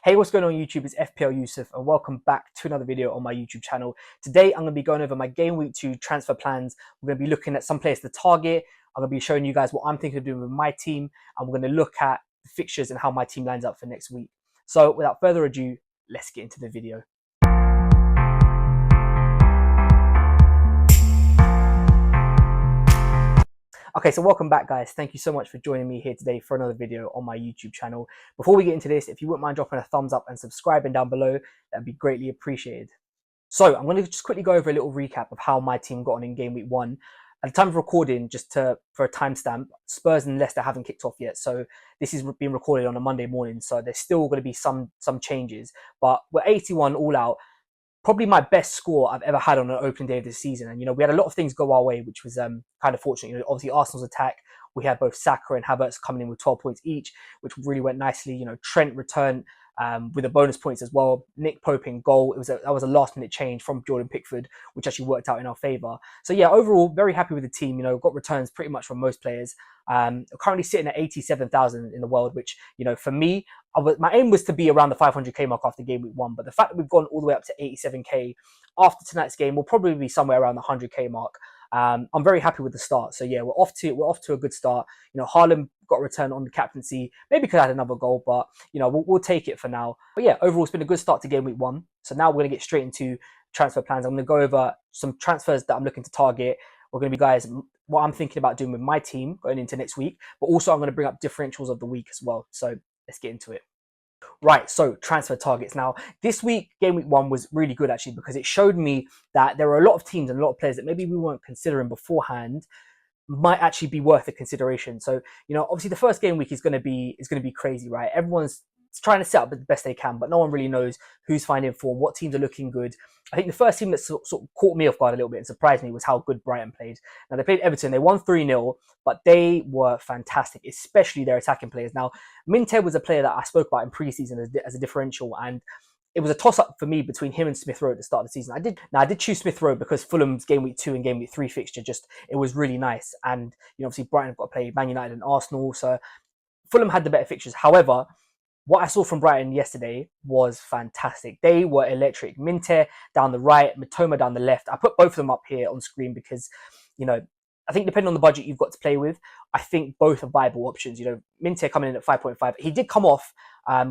Hey, what's going on YouTube? It's FPL Yusuf and welcome back to another video on my YouTube channel. Today I'm going to be going over my game week 2 transfer plans. We're going to be looking at some players to target. I'm going to be showing you guys what I'm thinking of doing with my team, and we're going to look at the fixtures and how my team lines up for next week. So without further ado, let's get into the video. Okay, so welcome back guys. Thank you so much for joining me here today for another video on my YouTube channel. Before we get into this, if you wouldn't mind dropping a thumbs up and subscribing down below, that'd be greatly appreciated. So I'm going to just quickly go over a little recap of how my team got on in game week 1. At the time of recording, for a timestamp, Spurs and Leicester haven't kicked off yet. So this is being recorded on a Monday morning. So there's still going to be some changes, but we're 81 all out. Probably my best score I've ever had on an opening day of the season. And, we had a lot of things go our way, which was kind of fortunate. Obviously, Arsenal's attack, we had both Saka and Havertz coming in with 12 points each, which really went nicely. Trent returned with the bonus points as well. Nick Pope in goal. That was a last-minute change from Jordan Pickford, which actually worked out in our favour. So, yeah, overall, very happy with the team. Got returns pretty much from most players. Currently sitting at 87,000 in the world, which, for me, my aim was to be around the 500k mark after game week 1, but the fact that we've gone all the way up to 87k after tonight's game will probably be somewhere around the 100k mark. I'm very happy with the start. So yeah, we're off to a good start. Haaland got a return on the captaincy. Maybe could have had another goal, but we'll take it for now. But yeah, overall it's been a good start to game week 1. So now we're going to get straight into transfer plans. I'm going to go over some transfers that I'm looking to target. We're going to be, guys, what I'm thinking about doing with my team going into next week, but also I'm going to bring up differentials of the week as well. So let's get into it. Right, so transfer targets. Now, this week, game week 1 was really good actually, because it showed me that there are a lot of teams and a lot of players that maybe we weren't considering beforehand might actually be worth a consideration. So, obviously the first game week is going to be crazy, right? Everyone's trying to set up the best they can, but no one really knows who's finding form, what teams are looking good. I think the first team that sort of caught me off guard a little bit and surprised me was how good Brighton played. Now, they played Everton, they won 3-0, but they were fantastic, especially their attacking players. Now, Minte was a player that I spoke about in pre-season as a differential, and it was a toss-up for me between him and Smith Rowe at the start of the season. I did choose Smith Rowe because Fulham's game week 2 and game week 3 fixture it was really nice. And obviously Brighton have got to play Man United and Arsenal, so Fulham had the better fixtures. However, what I saw from Brighton yesterday was fantastic. They were electric. Minte down the right, MITOMA down the left. I put both of them up here on screen because, I think depending on the budget you've got to play with, I think both are viable options. Minte coming in at 5.5. He did come off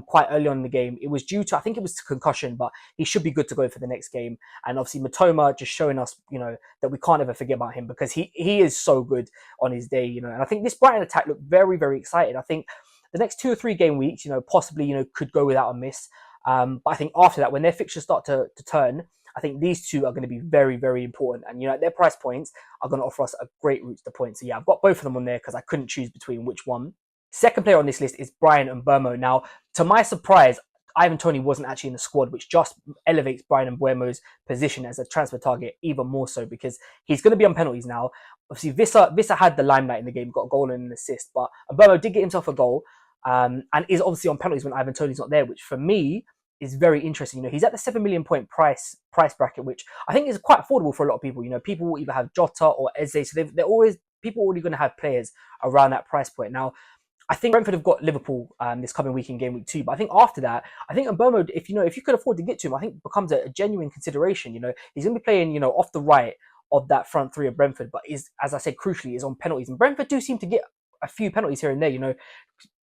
quite early on in the game. It was due to, I think it was to concussion, but he should be good to go for the next game. And obviously MITOMA just showing us, that we can't ever forget about him because he is so good on his day, And I think this Brighton attack looked very, very excited. I think the next 2 or 3 game weeks, possibly, could go without a miss. But I think after that, when their fixtures start to turn, I think these two are going to be very, very important. And, their price points are going to offer us a great route to the point. So, yeah, I've got both of them on there because I couldn't choose between which one. Second player on this list is Brian Mbeumo. Now, to my surprise, Ivan Toney wasn't actually in the squad, which just elevates Brian Mbeumo's position as a transfer target even more so because he's going to be on penalties now. Obviously, Vissa had the limelight in the game, got a goal and an assist, but Mbeumo did get himself a goal and is obviously on penalties when Ivan Toney's not there, which for me is very interesting. He's at the 7 million point price bracket, which I think is quite affordable for a lot of people. People will either have Jota or Eze, so people are already going to have players around that price point. Now, I think Brentford have got Liverpool this coming week in game week 2, but I think after that, I think Mbeumo, if you could afford to get to him, I think becomes a genuine consideration. He's going to be playing, off the right of that front three of Brentford, but as I said, crucially, is on penalties, and Brentford do seem to get a few penalties here and there.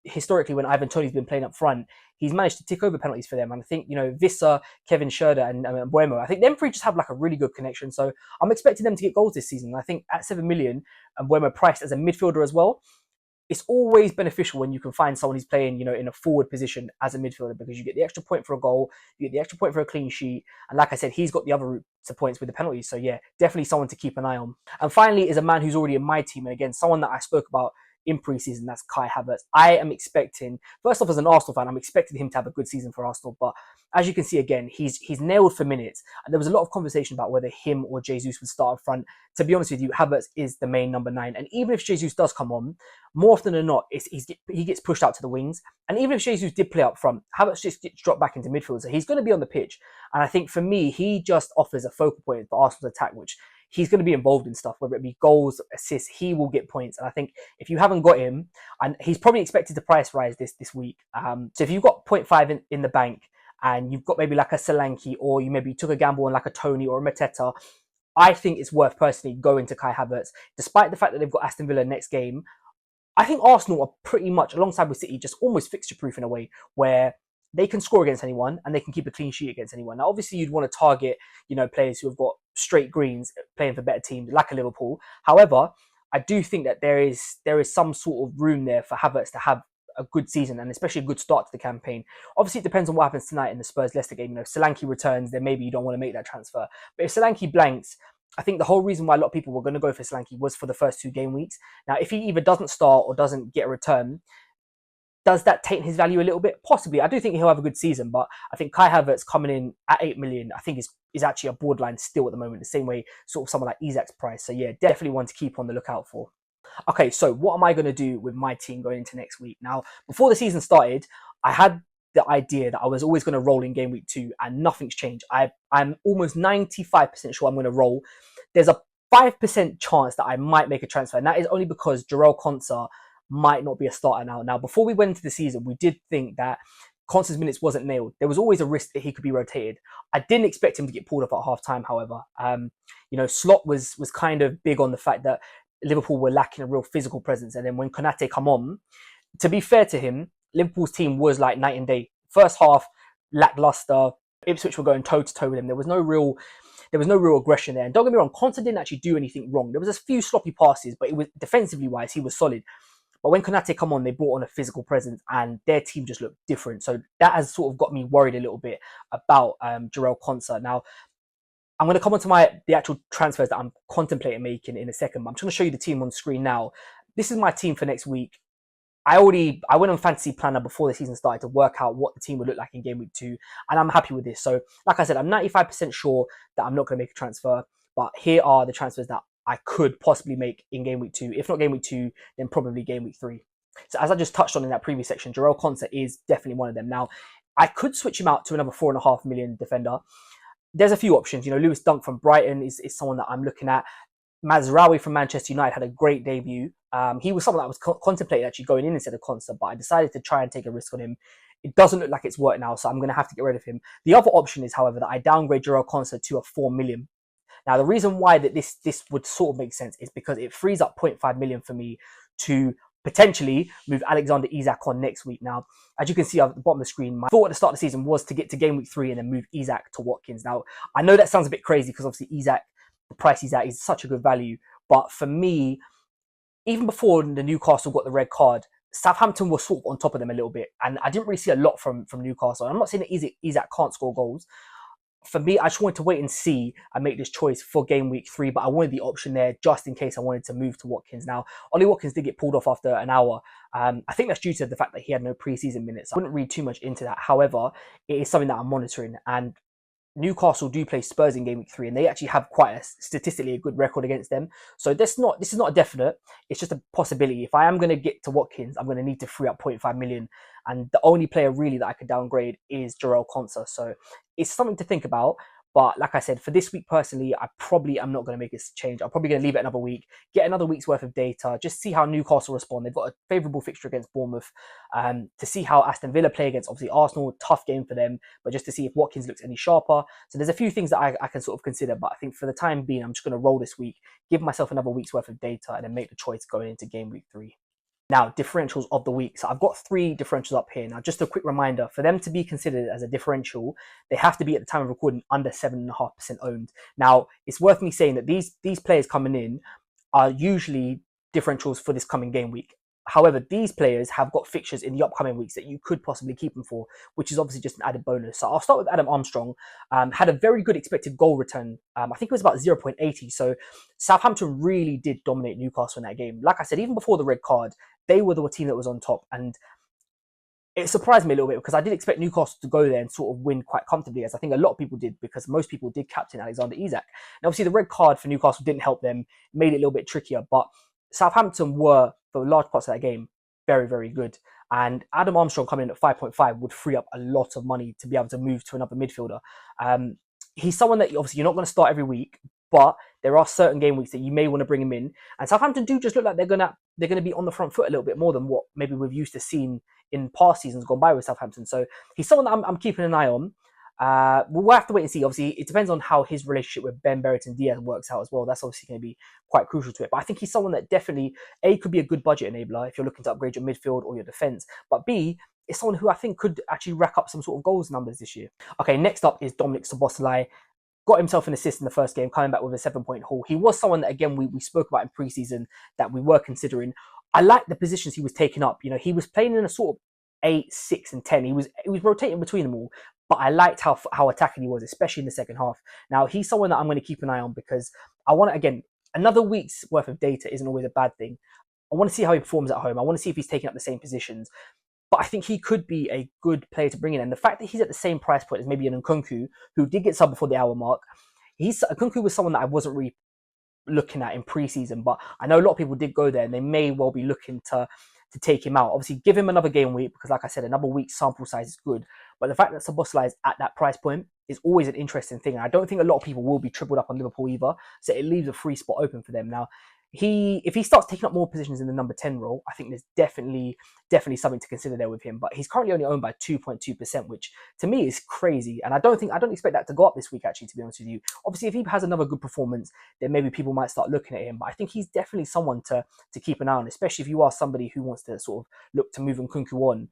Historically, when Ivan Toney's been playing up front, he's managed to tick over penalties for them. And I think, Vissa, Kevin Schroeder, and Mbeumo, I think them three just have like a really good connection. So I'm expecting them to get goals this season. And I think at 7 million, and Mbeumo priced as a midfielder as well, it's always beneficial when you can find someone who's playing, in a forward position as a midfielder, because you get the extra point for a goal, you get the extra point for a clean sheet. And like I said, he's got the other route to points with the penalties. So yeah, definitely someone to keep an eye on. And finally is a man who's already in my team. And again, someone that I spoke about in pre-season, that's Kai Havertz. I am expecting, first off, as an Arsenal fan, I'm expecting him to have a good season for Arsenal. But as you can see, again, he's nailed for minutes. And there was a lot of conversation about whether him or Jesus would start up front. To be honest with you, Havertz is the main number 9. And even if Jesus does come on, more often than not, he gets pushed out to the wings. And even if Jesus did play up front, Havertz just gets dropped back into midfield. So he's going to be on the pitch. And I think for me, he just offers a focal point for Arsenal's attack, which he's going to be involved in stuff, whether it be goals, assists, he will get points. And I think if you haven't got him, and he's probably expected to price rise this week. So if you've got 0.5 in the bank and you've got maybe like a Solanke, or you maybe took a gamble on like a Tony or a Mateta, I think it's worth personally going to Kai Havertz. Despite the fact that they've got Aston Villa next game, I think Arsenal are pretty much, alongside with City, just almost fixture-proof in a way where they can score against anyone and they can keep a clean sheet against anyone. Now, obviously, you'd want to target, players who have got straight greens playing for better teams, like a Liverpool. However, I do think that there is some sort of room there for Havertz to have a good season, and especially a good start to the campaign. Obviously, it depends on what happens tonight in the Spurs-Leicester game. If Solanke returns, then maybe you don't want to make that transfer. But if Solanke blanks, I think the whole reason why a lot of people were going to go for Solanke was for the first 2 game weeks. Now, if he either doesn't start or doesn't get a return, does that taint his value a little bit? Possibly. I do think he'll have a good season, but I think Kai Havertz coming in at 8 million, I think is actually a borderline still at the moment, the same way sort of someone like Isak's price. So yeah, definitely one to keep on the lookout for. Okay, so what am I going to do with my team going into next week? Now, before the season started, I had the idea that I was always going to roll in game week 2, and nothing's changed. I'm almost 95% sure I'm going to roll. There's a 5% chance that I might make a transfer, and that is only because Jarell Quansah might not be a starter now. Now, before we went into the season, we did think that Quansah's minutes wasn't nailed. There was always a risk that he could be rotated. I didn't expect him to get pulled off at half time, however. Slot was kind of big on the fact that Liverpool were lacking a real physical presence. And then when Konate come on, to be fair to him, Liverpool's team was like night and day. First half, lackluster. Ipswich were going toe-to-toe with him. There was no real aggression there. And don't get me wrong, Konate didn't actually do anything wrong. There was a few sloppy passes, but it was defensively wise, he was solid. But when Konate come on, they brought on a physical presence and their team just looked different. So that has sort of got me worried a little bit about Jarell Quansah. Now, I'm going to come on to the actual transfers that I'm contemplating making in a second, but I'm just going to show you the team on screen now. This is my team for next week. I went on Fantasy Planner before the season started to work out what the team would look like in game week 2, and I'm happy with this. So, like I said, I'm 95% sure that I'm not going to make a transfer, but here are the transfers that I could possibly make in game week 2. If not game week 2, then probably game week 3. So as I just touched on in that previous section, Jarell Quansah is definitely one of them. Now, I could switch him out to another 4.5 million defender. There's a few options. Lewis Dunk from Brighton is someone that I'm looking at. Mazraoui from Manchester United had a great debut. He was someone that I was contemplating actually going in instead of Quansah, but I decided to try and take a risk on him. It doesn't look like it's worked now, so I'm going to have to get rid of him. The other option is, however, that I downgrade Jarell Quansah to a 4 million. Now, the reason why that this would sort of make sense is because it frees up 0.5 million for me to potentially move Alexander Isak on next week. Now, as you can see at the bottom of the screen, my thought at the start of the season was to get to game week 3 and then move Isak to Watkins. Now, I know that sounds a bit crazy because obviously Isak, the price he's at is such a good value. But for me, even before the Newcastle got the red card, Southampton was sort of on top of them a little bit. And I didn't really see a lot from Newcastle. I'm not saying that Isak can't score goals. For me, I just wanted to wait and see and make this choice for game week 3, but I wanted the option there just in case I wanted to move to Watkins. Now, Ollie Watkins did get pulled off after an hour. I think that's due to the fact that he had no preseason minutes. I wouldn't read too much into that. However, it is something that I'm monitoring, and Newcastle do play Spurs in game week 3, and they actually have quite statistically a good record against them. So this is not a definite. It's just a possibility. If I am going to get to Watkins, I'm going to need to free up 0.5 million. And the only player really that I could downgrade is Jarell Quansah. So it's something to think about. But like I said, for this week personally, I probably am not going to make this change. I'm probably going to leave it another week, get another week's worth of data, just see how Newcastle respond. They've got a favourable fixture against Bournemouth, to see how Aston Villa play against obviously Arsenal, tough game for them, but just to see if Watkins looks any sharper. So there's a few things that I can sort of consider, but I think for the time being, I'm just going to roll this week, give myself another week's worth of data, and then make the choice going into game week 3. Now, differentials of the week. So I've got 3 differentials up here. Now, just a quick reminder, for them to be considered as a differential, they have to be at the time of recording under 7.5% owned. Now, it's worth me saying that these players coming in are usually differentials for this coming game week. However, these players have got fixtures in the upcoming weeks that you could possibly keep them for, which is obviously just an added bonus. So I'll start with Adam Armstrong. Had a very good expected goal return. I think it was about 0.80. So Southampton really did dominate Newcastle in that game. Like I said, even before the red card, they were the team that was on top. And it surprised me a little bit because I did expect Newcastle to go there and sort of win quite comfortably, as I think a lot of people did, because most people did captain Alexander Isak. Now, obviously, the red card for Newcastle didn't help them, made it a little bit trickier. But Southampton were, for large parts of that game, very, very good. And Adam Armstrong coming in at 5.5 would free up a lot of money to be able to move to another midfielder. He's someone that obviously you're not going to start every week, but there are certain game weeks that you may want to bring him in. And Southampton do just look like they're gonna be on the front foot a little bit more than what maybe we've used to seeing in past seasons gone by with Southampton. So he's someone that I'm keeping an eye on. We'll have to wait and see. Obviously, it depends on how his relationship with Ben Brereton Diaz works out as well. That's obviously going to be quite crucial to it. But I think he's someone that definitely, A, could be a good budget enabler if you're looking to upgrade your midfield or your defence. But B, is someone who I think could actually rack up some sort of goals numbers this year. Okay, next up is Dominic Szoboszlai. Got himself an assist in the first game, coming back with a 7-point haul. He was someone that, again, we spoke about in preseason that we were considering. I like the positions he was taking up. You know, he was playing in a sort of 8, 6, and 10. He was rotating between them all. But I liked how attacking he was, especially in the second half. Now, he's someone that I'm going to keep an eye on because I want to, again, another week's worth of data isn't always a bad thing. I want to see how he performs at home. I want to see if he's taking up the same positions. But I think he could be a good player to bring in. And the fact that he's at the same price point as maybe an Nkunku, who did get subbed before the hour mark, Nkunku was someone that I wasn't really looking at in preseason, but I know a lot of people did go there and they may well be looking to take him out. Obviously, give him another game week because, like I said, another week's sample size is good. But the fact that Szoboszlai is at that price point is always an interesting thing. And I don't think a lot of people will be tripled up on Liverpool either. So it leaves a free spot open for them. Now, if he starts taking up more positions in the number 10 role, I think there's definitely something to consider there with him. But he's currently only owned by 2.2%, which to me is crazy. And I don't expect that to go up this week, actually, to be honest with you. Obviously, if he has another good performance, then maybe people might start looking at him. But I think he's definitely someone to keep an eye on, especially if you are somebody who wants to sort of look to move Nkunku on.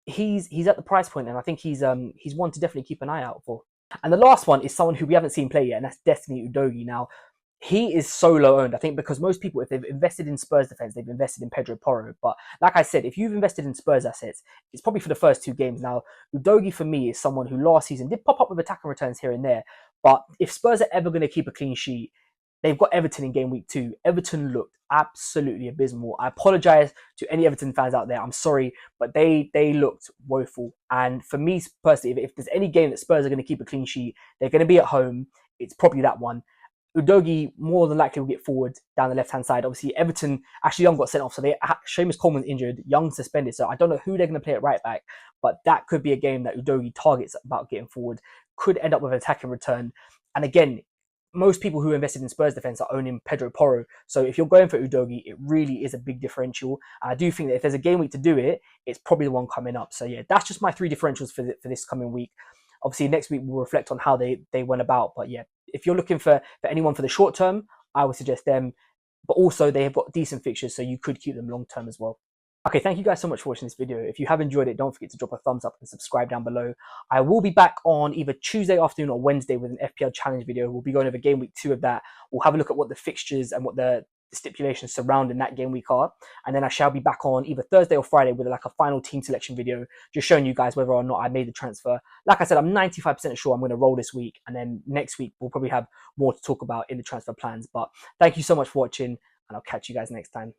He's at the price point, and I think he's one to definitely keep an eye out for. And the last one is someone who we haven't seen play yet, and that's Destiny Udogie. Now, he is so low owned, I think, because most people, if they've invested in Spurs defense, they've invested in Pedro Porro. But like I said, if you've invested in Spurs assets, it's probably for the first 2 games. Now, Udogie for me is someone who last season did pop up with attacking returns here and there. But if Spurs are ever going to keep a clean sheet, they've got Everton in game week 2. Everton looked absolutely abysmal. I apologise to any Everton fans out there. I'm sorry, but they looked woeful. And for me personally, if there's any game that Spurs are going to keep a clean sheet, they're going to be at home. It's probably that one. Udogie more than likely will get forward down the left-hand side. Obviously, Everton, Ashley Young got sent off, so Seamus Coleman's injured, Young suspended, so I don't know who they're going to play at right back, but that could be a game that Udogie targets about getting forward, could end up with an attacking return. And again, most people who invested in Spurs defence are owning Pedro Porro, so if you're going for Udogie, it really is a big differential. And I do think that if there's a game week to do it, it's probably the one coming up. So yeah, that's just my 3 differentials for this coming week. Obviously, next week we'll reflect on how they went about, but yeah, if you're looking for anyone for the short term, I would suggest them. But also, they have got decent fixtures, so you could keep them long term as well. Okay, thank you guys so much for watching this video. If you have enjoyed it, don't forget to drop a thumbs up and subscribe down below. I will be back on either Tuesday afternoon or Wednesday with an FPL challenge video. We'll be going over game week 2 of that. We'll have a look at what the fixtures and what the stipulations surrounding that game week are, and then I shall be back on either Thursday or Friday with like a final team selection video, just showing you guys whether or not I made the transfer. Like I said, I'm 95% sure I'm going to roll this week, and then next week we'll probably have more to talk about in the transfer plans. But thank you so much for watching, and I'll catch you guys next time.